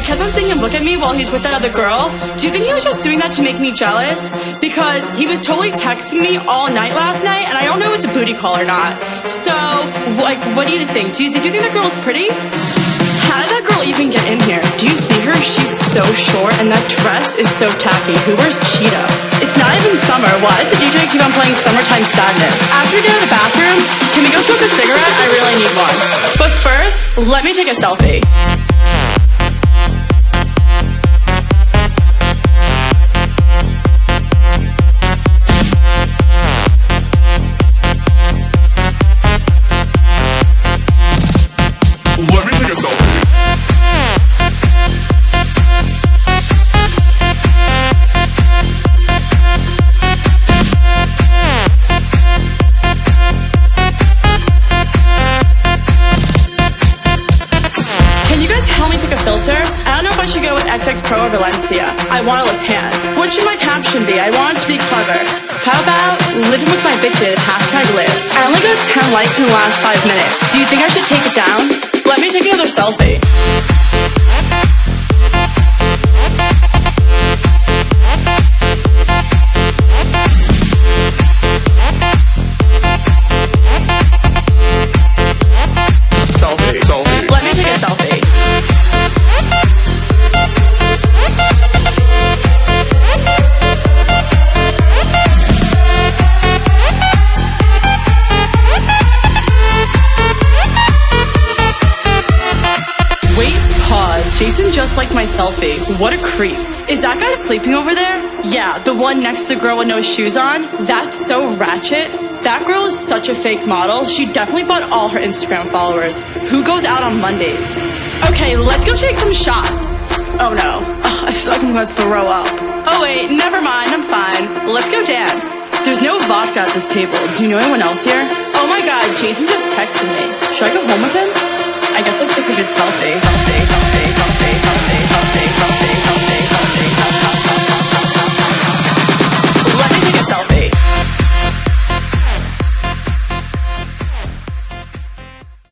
kept on seeing him look at me while he's with that other girl. Do you think he was just doing that to make me jealous? Because he was totally texting me all night last night, and I don't know if it's a booty call or not. So, like, what do you think? Did you think that girl was pretty? How did that girl even get in here? Do you see her? She's so short, and that dress is so tacky. Who wears cheetah? It's not even summer. Why does the DJ keep on playing Summertime Sadness? After we get out of the bathroom, can we go smoke a cigarette? I really need one. But first, let me take a selfie. Let me take a selfie. Can you guys help me pick a filter? I don't know if I should go with XX Pro or Valencia. I want to look tan. What should my caption be? I want it to be clever. How about living with my bitches, #live. I only got 10 likes in the last 5 minutes. Do you think I should take it down? Let me take another selfie. Selfie. Let me take a selfie. Wait, pause. Jason just liked my selfie. What a creep. Is that guy sleeping over there? Yeah, the one next to the girl with no shoes on. That's so ratchet. That girl is such a fake model. She definitely bought all her Instagram followers. Who goes out on Mondays? Okay, let's go take some shots. Oh no. Ugh, I feel like I'm gonna throw up. Oh wait, never mind, I'm fine. Let's go dance. There's no vodka at this table. Do you know anyone else here? Oh my god, Jason just texted me. Should I go home with him? I guess let's take a good selfie. Selfie, selfie, selfie, selfie, selfie, selfie, selfie, selfie.